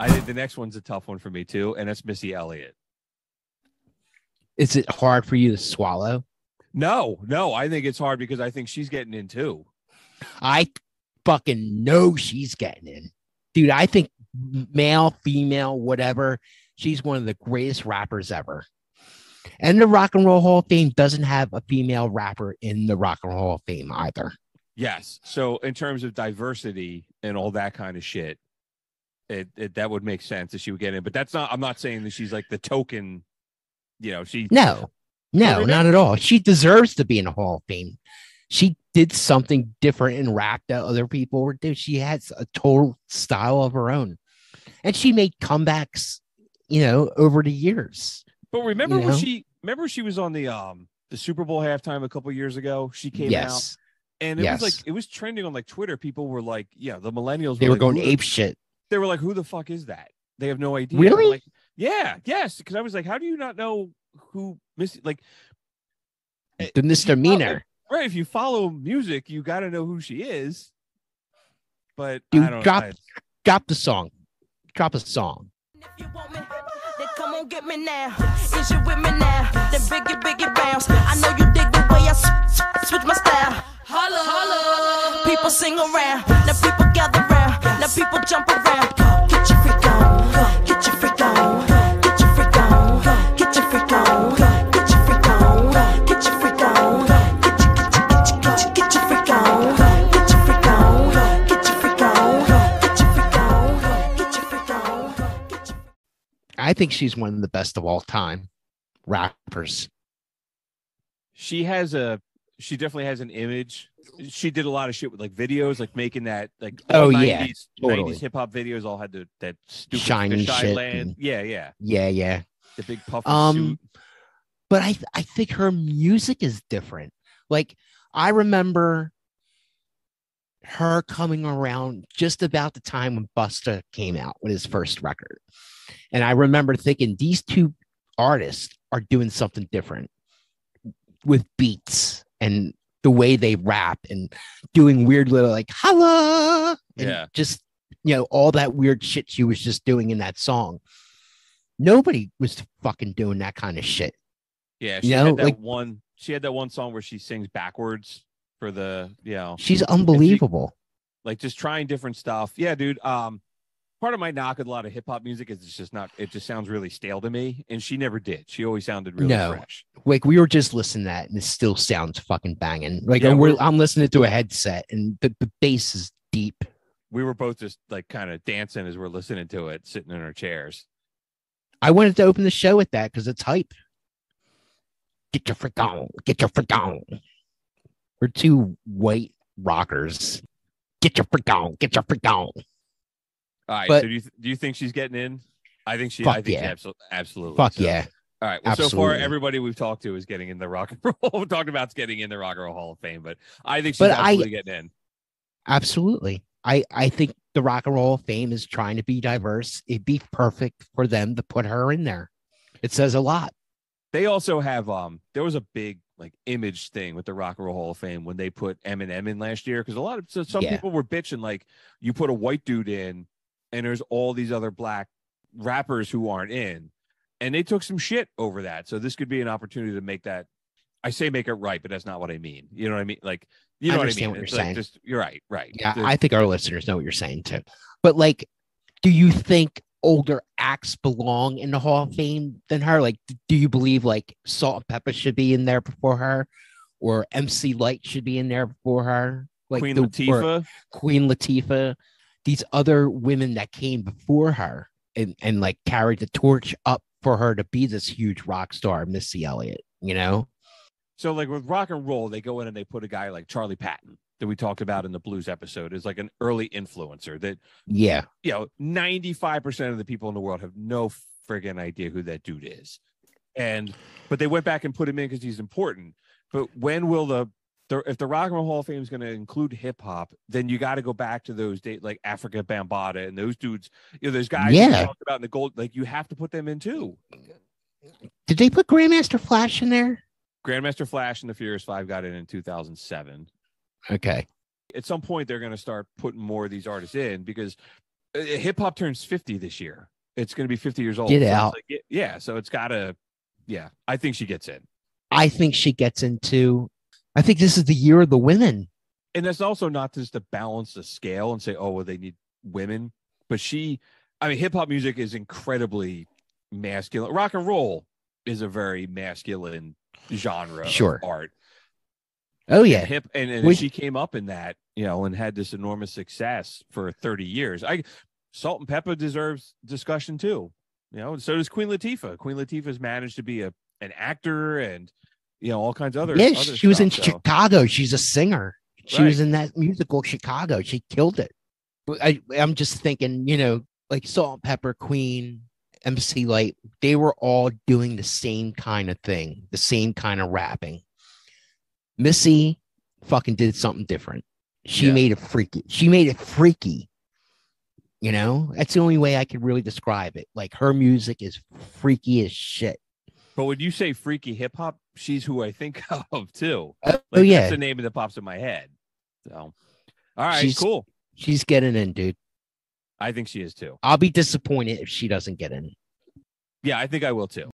I think the next one's a tough one for me too, and that's Missy Elliott. Is it hard for you to swallow? No, I think it's hard because I think she's getting in too. I fucking know she's getting in. Dude, I think male, female, whatever, she's one of the greatest rappers ever. And the Rock and Roll Hall of Fame doesn't have a female rapper in the Rock and Roll Hall of Fame either. Yes. So in terms of diversity and all that kind of shit, that would make sense that she would get in. But that's not, I'm not saying that she's like the token, she. No, not at all. She deserves to be in the Hall of Fame. She did something different in rap that other people were doing. She has a total style of her own. And she made comebacks, over the years. But remember when she was on the Super Bowl halftime a couple years ago? She came out and it was like, it was trending on like Twitter. People were like, the millennials. They were going ape shit. They were like, who the fuck is that? They have no idea. Really? Like, yes. Because I was like, how do you not know who Missy, like the misdemeanor? Right. If you follow music, you got to know who she is. But dude, I don't know. Drop the song. Drop a song. If you want me, then come on, get me now. Is you with me now? Then biggie bounce. I know you dig the way I switch my style. Holla, holla. People sing around. Now people gather round. Now people jump around. Get your freak on. Get your freak on. Get your freak on. Get your freak on. Get your freak on. Get your freak on. Get your freak on. Get your freak on. Get your freak on. Get your freak on. Get your freak on. I think she's one of the best of all time rappers. She definitely has an image. She did a lot of shit with like videos, like making that like 90s hip hop videos all had that stupid shiny shit. Land. Yeah. The big puffy suit. But I think her music is different. Like I remember her coming around just about the time when Busta came out with his first record. And I remember thinking these two artists are doing something different with beats and the way they rap and doing weird little like holla and just all that weird shit she was just doing in that song. Nobody was fucking doing that kind of shit. Yeah, she had that one song where she sings backwards for the she's unbelievable. Like just trying different stuff. Yeah, dude. Part of my knock at a lot of hip hop music is it just sounds really stale to me. And she never did. She always sounded really fresh. Like we were just listening to that and it still sounds fucking banging. Like I'm listening to a headset and the bass is deep. We were both just like kind of dancing as we're listening to it, sitting in our chairs. I wanted to open the show with that because it's hype. Get your freak on. Get your freak on. We're two white rockers. Get your freak on. Get your freak on. All right. So do you think she's getting in? I think she. Absolutely. Fuck yeah. All right. Well, so far everybody we've talked to is getting in the Rock and Roll. We talked about getting in the Rock and Roll Hall of Fame, but I think she's absolutely getting in. Absolutely. I think the Rock and Roll Hall of Fame is trying to be diverse. It'd be perfect for them to put her in there. It says a lot. They also have there was a big like image thing with the Rock and Roll Hall of Fame when they put Eminem in last year because some people were bitching like you put a white dude in and there's all these other black rappers who aren't in, and they took some shit over that. So this could be an opportunity to make that. I say make it right, but that's not what I mean. You know what I mean? Like you know what I mean? What you're saying. You're right. Yeah, I think our listeners know what you're saying too. But like, do you think older acts belong in the Hall of Fame than her? Like, do you believe like Salt and Pepper should be in there before her, or MC Light should be in there before her? Like Queen Latifah, these other women that came before her and like carried the torch up for her to be this huge rock star, Missy Elliott, So like with rock and roll, they go in and they put a guy like Charlie Patton that we talked about in the blues episode is like an early influencer that 95% of the people in the world have no friggin' idea who that dude is. But they went back and put him in because he's important. But when will if the Rock and Roll Hall of Fame is going to include hip hop, then you got to go back to those days like Africa Bambaataa and those dudes. Those guys we talked about in the gold. Like you have to put them in too. Did they put Grandmaster Flash in there? Grandmaster Flash and the Furious Five got in 2007. Okay. At some point, they're going to start putting more of these artists in because Hip hop turns 50 this year. It's going to be 50 years old. Get so out. Yeah. So it's got to, yeah, I think she gets in. I think she gets into, I think this is the year of the women. And that's also not just to balance the scale and say, oh, well, they need women. But hip hop music is incredibly masculine. Rock and roll is a very masculine genre of art. Oh, yeah. And she came up in that, and had this enormous success for 30 years. Salt and Pepper deserves discussion too. And so does Queen Latifah. Queen Latifah's managed to be an actor and, all kinds of other. Yeah, she was in Chicago. She's a singer. She was in that musical Chicago. She killed it. I'm just thinking, like Salt and Pepper, Queen, MC Light, they were all doing the same kind of thing, the same kind of rapping. Missy fucking did something different. She made it freaky. That's the only way I could really describe it. Like, her music is freaky as shit. But when you say freaky hip hop, she's who I think of too. That's the name that pops in my head. So, all right, cool. She's getting in, dude. I think she is too. I'll be disappointed if she doesn't get in. Yeah, I think I will too.